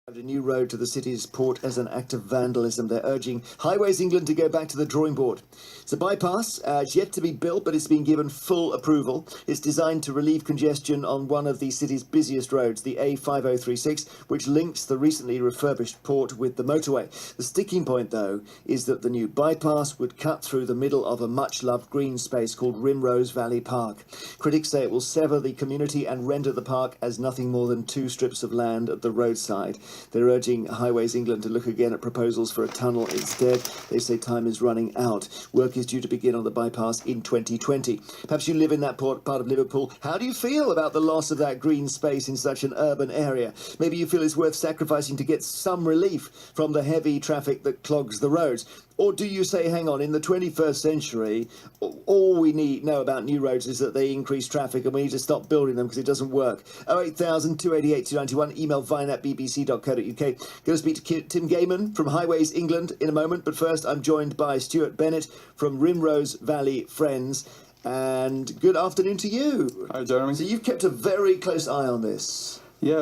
A new road to the city's port as an act of vandalism. They're urging Highways England to go back to the drawing board. It's a bypass. It's yet to be built, but it's been given full approval. It's designed to relieve congestion on one of the city's busiest roads, the A5036, which links the recently refurbished port with the motorway. The sticking point, though, is that the new bypass would cut through the middle of a much-loved green space called Rimrose Valley Park. Critics say it will sever the community and render the park as nothing more than two strips of land at the roadside. They're urging Highways England to look again at proposals for a tunnel instead. They say time is running out. Work is due to begin on the bypass in 2020. Perhaps you live in that part of Liverpool. How do you feel about the loss of that green space in such an urban area? Maybe you feel it's worth sacrificing to get some relief from the heavy traffic that clogs the roads. Or do you say, hang on, in the 21st century, all we know about new roads is that they increase traffic and we need to stop building them because it doesn't work? 08000 288 291, email vine@bbc.co.uk. Going to speak to Tim Gaiman from Highways England in a moment, but first I'm joined by Stuart Bennett from Rimrose Valley Friends. And good afternoon to you. Hi, Jeremy. So you've kept a very close eye on this. Yeah,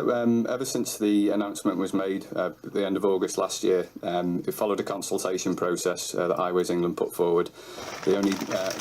ever since the announcement was made at the end of August last year, it followed a consultation process that Highways England put forward. They only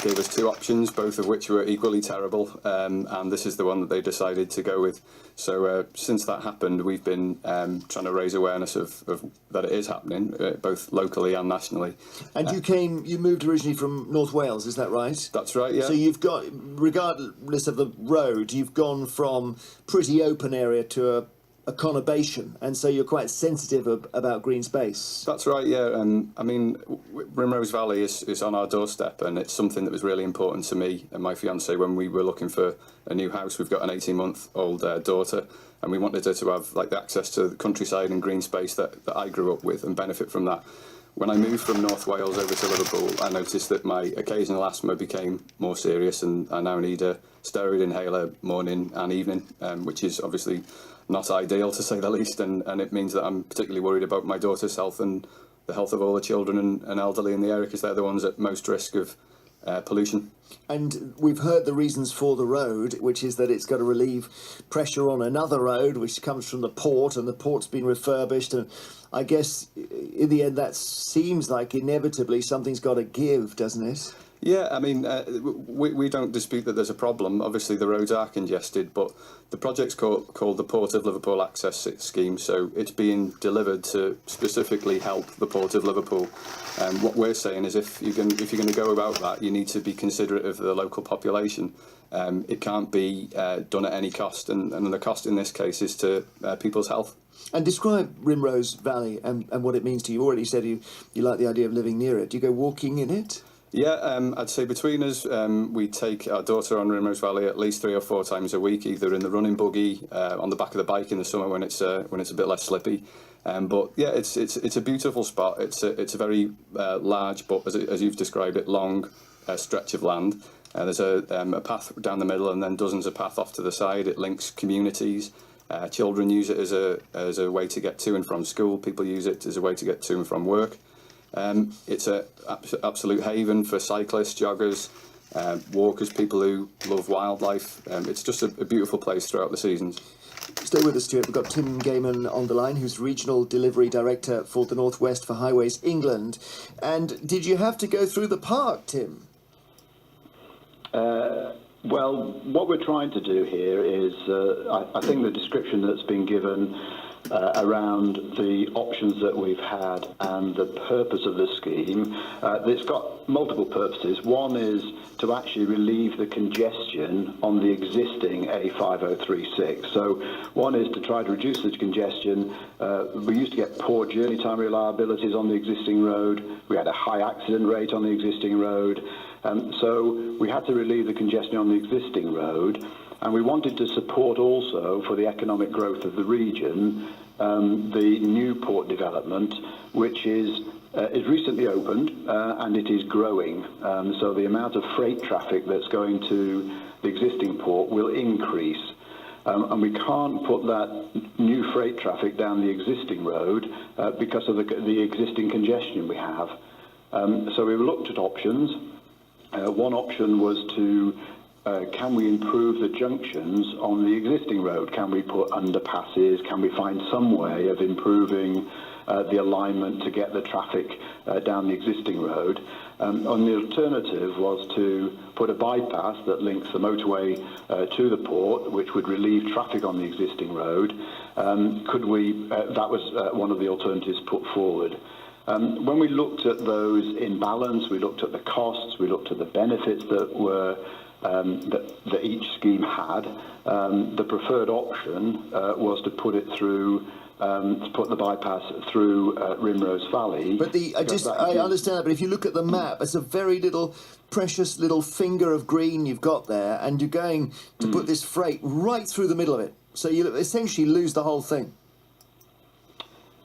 gave us two options, both of which were equally terrible, and this is the one that they decided to go with. So since that happened, we've been trying to raise awareness of that it is happening, both locally and nationally. And you moved originally from North Wales, is that right? That's right, yeah. So you've got, regardless of the road, you've gone from pretty open area to a conurbation, and so you're quite sensitive about green space. That's right, yeah. I mean, Rimrose Valley is on our doorstep, and it's something that was really important to me and my fiancée when we were looking for a new house. We've got an 18-month-old daughter, and we wanted her to have like the access to the countryside and green space that I grew up with and benefit from that. When I moved from North Wales over to Liverpool, I noticed that my occasional asthma became more serious, and I now need a steroid inhaler morning and evening, which is obviously not ideal, to say the least, and it means that I'm particularly worried about my daughter's health and the health of all the children and elderly in the area, because they're the ones at most risk of pollution. And we've heard the reasons for the road, which is that it's got to relieve pressure on another road which comes from the port, and the port's been refurbished, and I guess in the end that seems like inevitably something's got to give, doesn't it? Yeah, I mean, we don't dispute that there's a problem. Obviously, the roads are congested, but the project's called the Port of Liverpool Access Scheme, so it's being delivered to specifically help the Port of Liverpool. What we're saying is if you're going to go about that, you need to be considerate of the local population. It can't be done at any cost, and the cost in this case is to people's health. And describe Rimrose Valley and what it means to you. You already said you like the idea of living near it. Do you go walking in it? Yeah, I'd say between us, we take our daughter on Rimrose Valley at least 3 or 4 times a week, either in the running buggy, on the back of the bike in the summer when it's a bit less slippy. But yeah, it's a beautiful spot. It's a very large, but as you've described it, long stretch of land. There's a path down the middle, and then dozens of paths off to the side. It links communities. Children use it as a way to get to and from school. People use it as a way to get to and from work. It's an absolute haven for cyclists, joggers, walkers, people who love wildlife. It's just a beautiful place throughout the seasons. Stay with us, Stuart. We've got Tim Gaiman on the line, who's Regional Delivery Director for the North West for Highways England. And did you have to go through the park, Tim? Well, what we're trying to do here is, I think the description that's been given around the options that we've had and the purpose of the scheme, it's got multiple purposes. One is to actually relieve the congestion on the existing A5036. So one is to try to reduce the congestion. We used to get poor journey time reliabilities on the existing road. We had a high accident rate on the existing road. So we had to relieve the congestion on the existing road. And we wanted to support also, for the economic growth of the region, the new port development, which is recently opened and it is growing. So the amount of freight traffic that's going to the existing port will increase. And we can't put that new freight traffic down the existing road because of the existing congestion we have. So we looked at options. One option was to can we improve the junctions on the existing road? Can we put underpasses? Can we find some way of improving the alignment to get the traffic down the existing road? And the alternative was to put a bypass that links the motorway to the port, which would relieve traffic on the existing road. That was one of the alternatives put forward. When we looked at those in balance, we looked at the costs, we looked at the benefits that were that each scheme had. The preferred option was to put it through. To put the bypass through Rimrose Valley. But I understand that, but if you look at the map, it's a very precious little finger of green you've got there, and you're going to put this freight right through the middle of it. So you essentially lose the whole thing.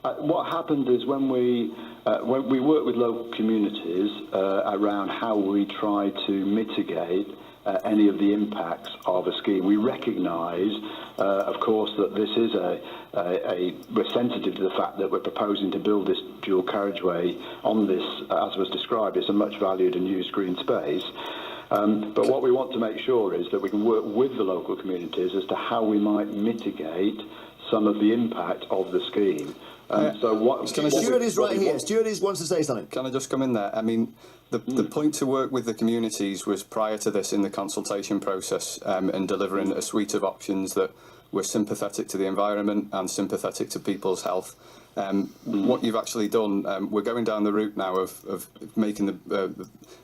What happened is when we work with local communities around how we try to mitigate any of the impacts of a scheme. We recognise, of course, that this is we're sensitive to the fact that we're proposing to build this dual carriageway on this, as was described, it's a much valued and used green space. But what we want to make sure is that we can work with the local communities as to how we might mitigate some of the impact of the scheme. Stuart is right here. Stuart wants to say something. Can I just come in there? I mean, the point to work with the communities was prior to this in the consultation process and delivering a suite of options that were sympathetic to the environment and sympathetic to people's health. What you've actually done, we're going down the route now of making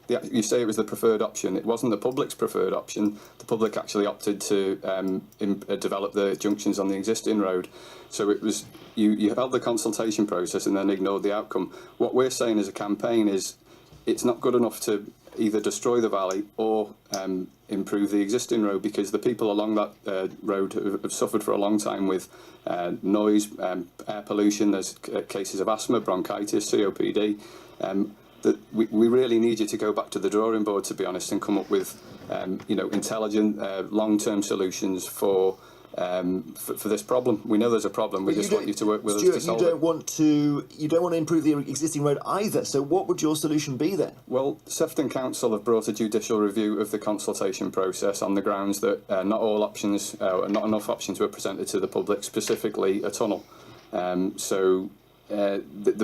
you say it was the preferred option. It wasn't the public's preferred option. The public actually opted to develop the junctions on the existing road. So it was you held the consultation process and then ignored the outcome. What we're saying as a campaign is it's not good enough to either destroy the valley or improve the existing road, because the people along that road have suffered for a long time with noise, air pollution. There's cases of asthma, bronchitis, COPD. We really need you to go back to the drawing board, to be honest, and come up with intelligent long-term solutions for this problem. We know there's a problem. We just want you to work with us to solve it. You don't want to improve the existing road either. So what would your solution be then? Well, Sefton Council have brought a judicial review of the consultation process on the grounds that not enough options were presented to the public, specifically a tunnel. The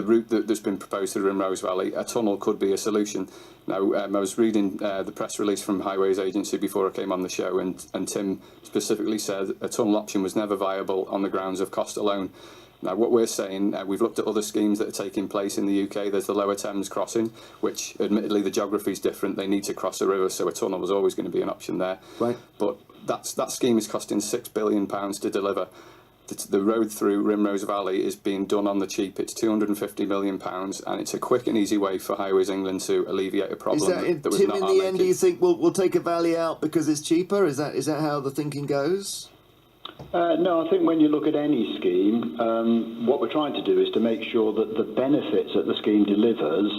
route that's been proposed through Rimrose Valley, a tunnel could be a solution. Now, I was reading the press release from Highways Agency before I came on the show, and Tim specifically said a tunnel option was never viable on the grounds of cost alone. Now, what we're saying, we've looked at other schemes that are taking place in the UK. There's the Lower Thames crossing, which admittedly the geography is different. They need to cross a river, so a tunnel was always going to be an option there. Right. But that scheme is costing £6 billion to deliver. The road through Rimrose Valley is being done on the cheap. It's £250 million, and it's a quick and easy way for Highways England to alleviate a problem that was Tim, not in our the end, making. do you think we'll take a valley out because it's cheaper? Is that how the thinking goes? No, I think when you look at any scheme, what we're trying to do is to make sure that the benefits that the scheme delivers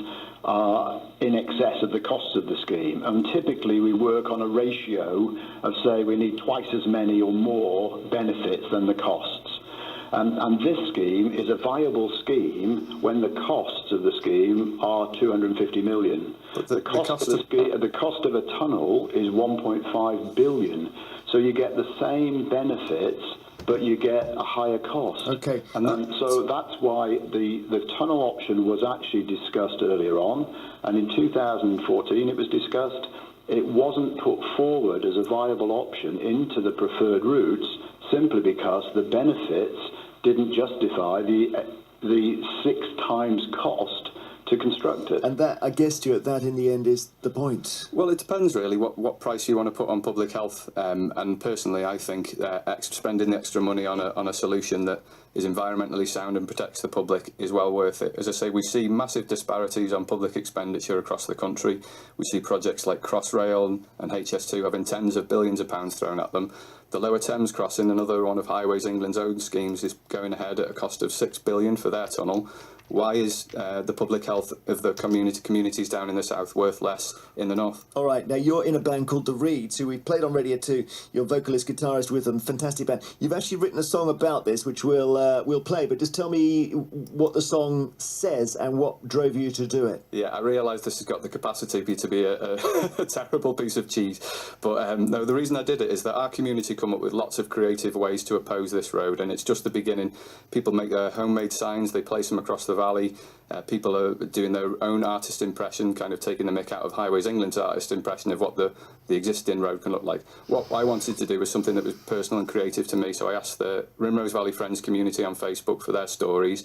are in excess of the costs of the scheme. And typically we work on a ratio of, say, we need twice as many or more benefits than the costs. And this scheme is a viable scheme when the costs of the scheme are 250 million. But the cost of a tunnel is 1.5 billion. So you get the same benefits, but you get a higher cost. Okay. And so that's why the tunnel option was actually discussed earlier on. And in 2014 it was discussed. It wasn't put forward as a viable option into the preferred routes simply because the benefits didn't justify the 6 times cost to construct it. And that, I guess, Stuart, that in the end is the point. Well, it depends really what price you want to put on public health. And personally, I think spending the extra money on a solution that is environmentally sound and protects the public is well worth it. As I say, we see massive disparities on public expenditure across the country. We see projects like Crossrail and HS2 having tens of billions of pounds thrown at them. The Lower Thames crossing, another one of Highways England's own schemes, is going ahead at a cost of £6 billion for their tunnel. why is the public health of the communities down in the south worth less in the north? All right, now you're in a band called The Reeds, who we've played on Radio 2. You're vocalist, guitarist with them, fantastic band. You've actually written a song about this, which we'll play, but just tell me what the song says and what drove you to do it. Yeah, I realise this has got the capacity to be a terrible piece of cheese, but no, the reason I did it is that our community come up with lots of creative ways to oppose this road, and it's just the beginning. People make their homemade signs, they place them across the valley. People are doing their own artist impression, kind of taking the mick out of Highways England's artist impression of what the existing road can look like. What I wanted to do was something that was personal and creative to me, so I asked the Rimrose Valley Friends community on Facebook for their stories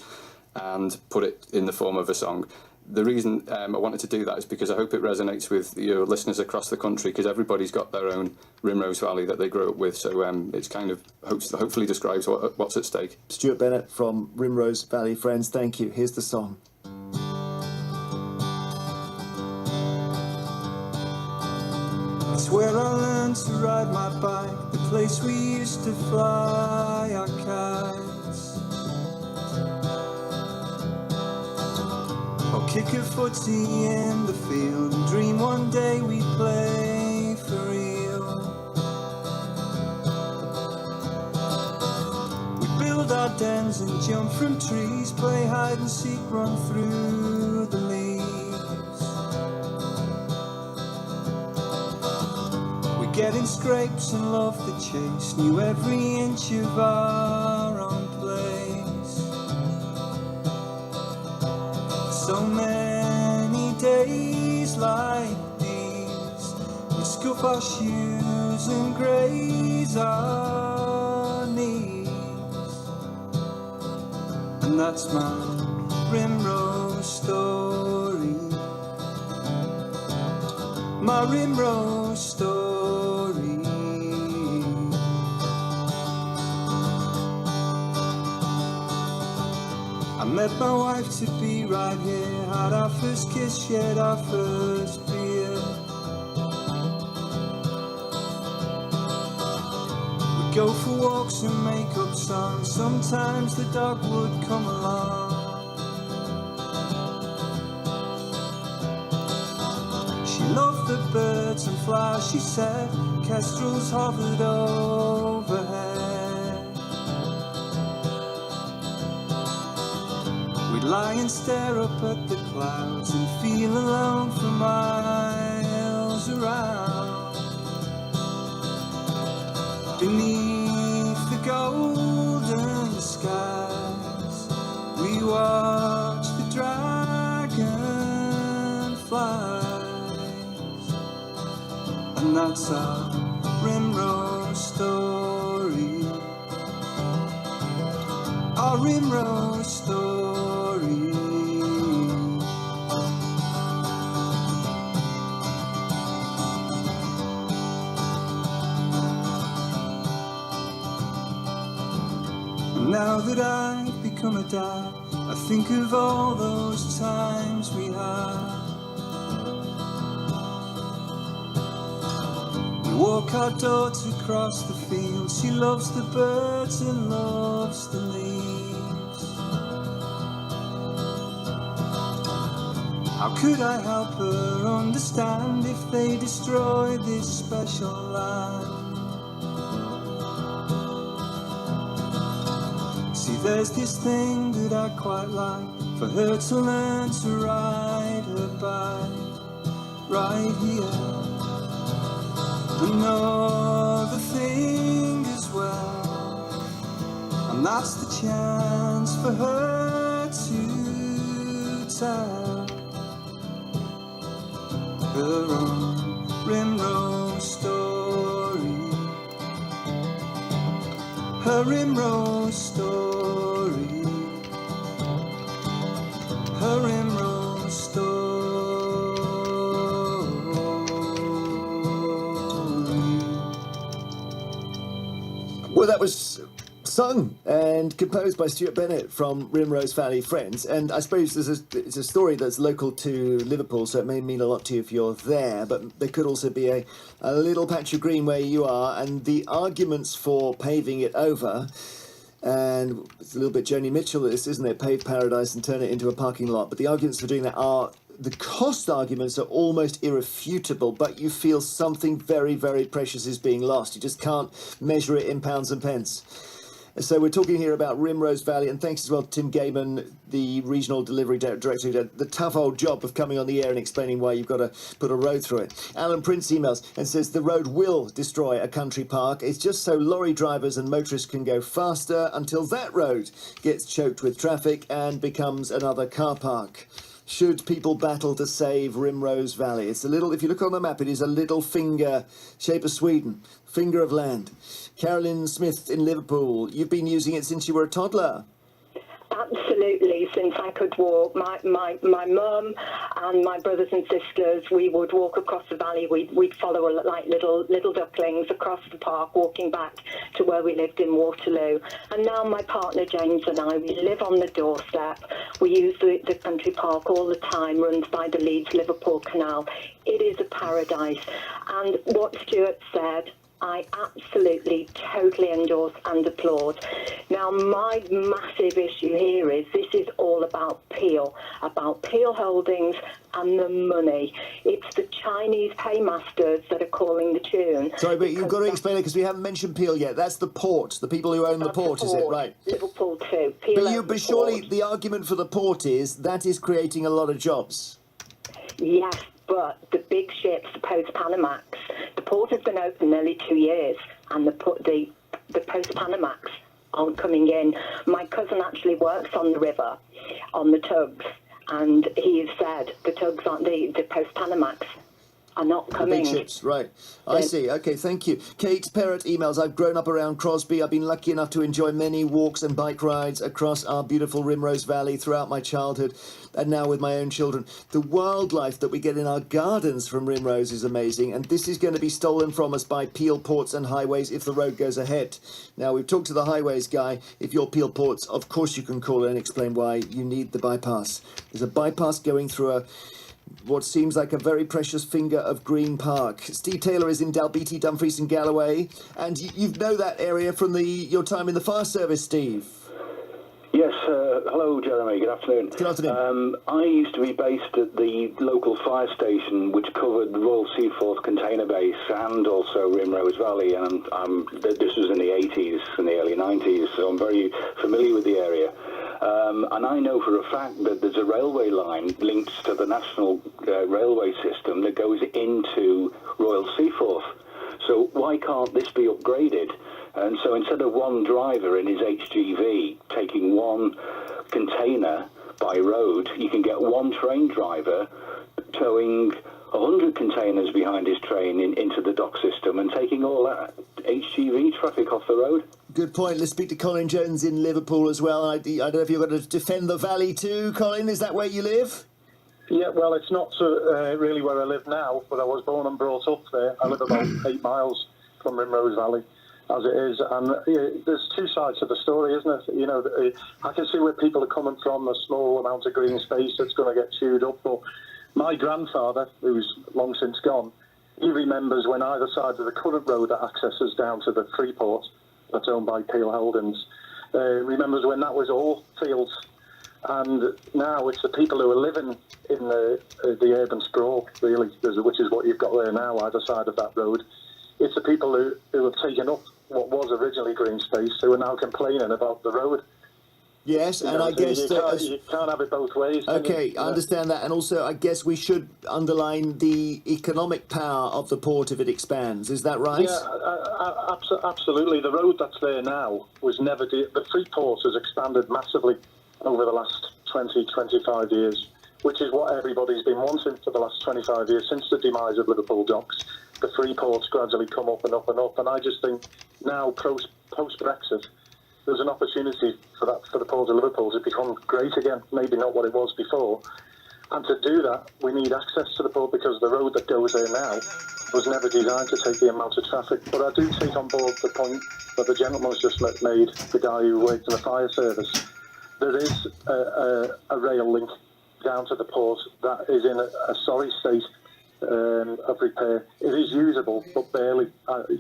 and put it in the form of a song. The reason I wanted to do that is because I hope it resonates with your listeners across the country, because everybody's got their own Rimrose Valley that they grew up with, so it's kind of hopefully describes what's at stake. Stuart Bennett from Rimrose Valley Friends, thank you. Here's the song. It's where I learned to ride my bike, the place we used to fly our kites, or kick a footy in the field and dream one day we'd play for real. We'd build our dens and jump from trees, play hide and seek, run through the leaves. Get in scrapes and love the chase, knew every inch of our own place. So many days like these, we scuff our shoes and graze our knees. And that's my Rimrose story, my Rimrose story. I met my wife to be right here, had our first kiss, shared our first beer. We'd go for walks and make up songs, sometimes the dog would come along. She loved the birds and flowers, she said, kestrels hovered overhead. We'd lie and stare up at the clouds and feel alone for miles around. Beneath the golden skies, we watched the dragonflies. And that's our Rimrose story, our Rimrose story. Now that I've become a dad, I think of all those times we had. We walk our daughter across the field, she loves the birds and loves the leaves. How could I help her understand if they destroy this special land? There's this thing that I quite like, for her to learn to ride her bike right here. Another thing as well, and that's the chance for her to tell her own Rimrose story, her Rimrose story. Her Rimrose story. Well, that was sung and composed by Stuart Bennett from Rimrose Valley Friends, and I suppose it's a story that's local to Liverpool, so it may mean a lot to you if you're there, but there could also be a little patch of green where you are, and the arguments for paving it over And it's a little bit Joni Mitchell, this, isn't it? Pave paradise and turn it into a parking lot. But the arguments for doing that are, the cost arguments are almost irrefutable, but you feel something very, very precious is being lost. You just can't measure it in pounds and pence. So we're talking here about Rimrose Valley, and thanks as well to Tim Gaiman, the regional delivery director, who did the tough old job of coming on the air and explaining why you've got to put a road through it. Alan Prince emails and says the road will destroy a country park. It's just so lorry drivers and motorists can go faster until that road gets choked with traffic and becomes another car park. Should people battle to save Rimrose Valley? It's a little, if you look on the map, it is a little finger, shape of Sweden, finger of land. Carolyn Smith in Liverpool, you've been using it since you were a toddler. Absolutely, since I could walk. My mum and my brothers and sisters, we would walk across the valley. We'd follow like little ducklings across the park, walking back to where we lived in Waterloo. And now my partner James and I, we live on the doorstep. We use the country park all the time, runs by the Leeds-Liverpool Canal. It is a paradise. And what Stuart said, I absolutely, totally endorse and applaud. Now, my massive issue here is this is all about Peel Holdings and the money. It's the Chinese paymasters that are calling the tune. Sorry, but you've got to explain it because we haven't mentioned Peel yet. That's the port, the people who own the port, is it? Right. Liverpool too. Peel But surely the argument for the port is that is creating a lot of jobs. Yes, but the big ships, the post-Panamax, the port has been open nearly 2 years, and the post-Panamax aren't coming in. My cousin actually works on the river, on the tugs, and he has said the tugs aren't, the post-Panamax are not coming. Big ships, right. I see. Okay, thank you. Kate Perrott emails, I've grown up around Crosby. I've been lucky enough to enjoy many walks and bike rides across our beautiful Rimrose Valley throughout my childhood and now with my own children. The wildlife that we get in our gardens from Rimrose is amazing, and this is going to be stolen from us by Peel Ports and Highways if the road goes ahead. Now, we've talked to the Highways guy. If you're Peel Ports, of course you can call and explain why you need the bypass. There's a bypass going through what seems like a very precious finger of Green Park. Steve Taylor is in Dalbeattie, Dumfries and Galloway, and you know that area from your time in the fire service, Steve. Yes, hello Jeremy, good afternoon. Good afternoon. I used to be based at the local fire station which covered Royal Seaforth Container Base and also Rimrose Valley, and this was in the 80s and the early 90s, so I'm very familiar with the area. And I know for a fact that there's a railway line linked to the national railway system that goes into Royal Seaforth. So why can't this be upgraded? And so instead of one driver in his HGV taking one container by road, you can get one train driver towing 100 containers behind his train into the dock system and taking all that HGV traffic off the road. Good point. Let's speak to Colin Jones in Liverpool as well. I don't know if you've got to defend the valley too, Colin. Is that where you live? Yeah, well, it's not really where I live now, but I was born and brought up there. I live about 8 miles from Rimrose Valley, as it is. And there's two sides to the story, isn't it? You know, I can see where people are coming from, a small amount of green space that's going to get chewed up. But my grandfather, who's long since gone, he remembers when either side of the current road that accesses down to the Freeport, that's owned by Peel Holdings, remembers when that was all fields. And now it's the people who are living in the urban sprawl, really, which is what you've got there now, either side of that road. It's the people who have taken up what was originally green space who are now complaining about the road. Yes, and I guess you can't have it both ways. Okay, I understand that, and also I guess we should underline the economic power of the port if it expands. Is that right? Yeah, absolutely. The road that's there now was never. The Freeport has expanded massively over the last 20, 25 years, which is what everybody's been wanting for the last 25 years since the demise of Liverpool docks. The Freeport's gradually come up and up and up, and I just think now post-Brexit, there's an opportunity for the Port of Liverpool to become great again, maybe not what it was before. And to do that, we need access to the port because the road that goes there now was never designed to take the amount of traffic. But I do take on board the point that the gentleman's just made, the guy who worked in the fire service. There is a rail link down to the port that is in a sorry state of repair. It is usable, but barely.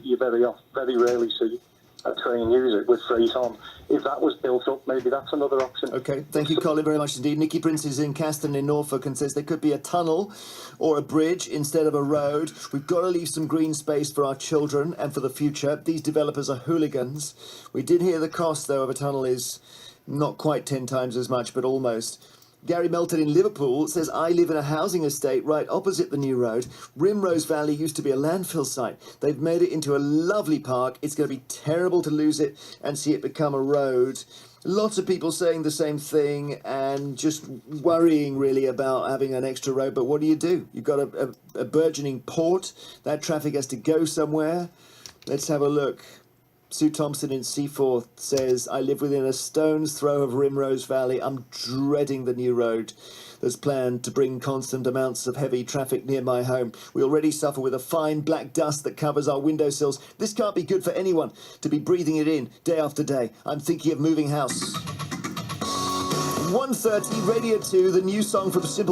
You very rarely see train use it with freight on. If that was built up, maybe that's another option. Okay, thank you, Colin, very much indeed. Nicky Prince is in Caston in Norfolk and says there could be a tunnel or a bridge instead of a road. We've got to leave some green space for our children and for the future. These developers are hooligans. We did hear the cost, though, of a tunnel is not quite 10 times as much, but almost. Gary Melton in Liverpool says, I live in a housing estate right opposite the new road. Rimrose Valley used to be a landfill site. They've made it into a lovely park. It's going to be terrible to lose it and see it become a road. Lots of people saying the same thing and just worrying really about having an extra road. But what do? You've got a burgeoning port. That traffic has to go somewhere. Let's have a look. Sue Thompson in Seaforth says, I live within a stone's throw of Rimrose Valley. I'm dreading the new road that's planned to bring constant amounts of heavy traffic near my home. We already suffer with a fine black dust that covers our windowsills. This can't be good for anyone to be breathing it in day after day. I'm thinking of moving house. 1:30, Radio 2, the new song from Simple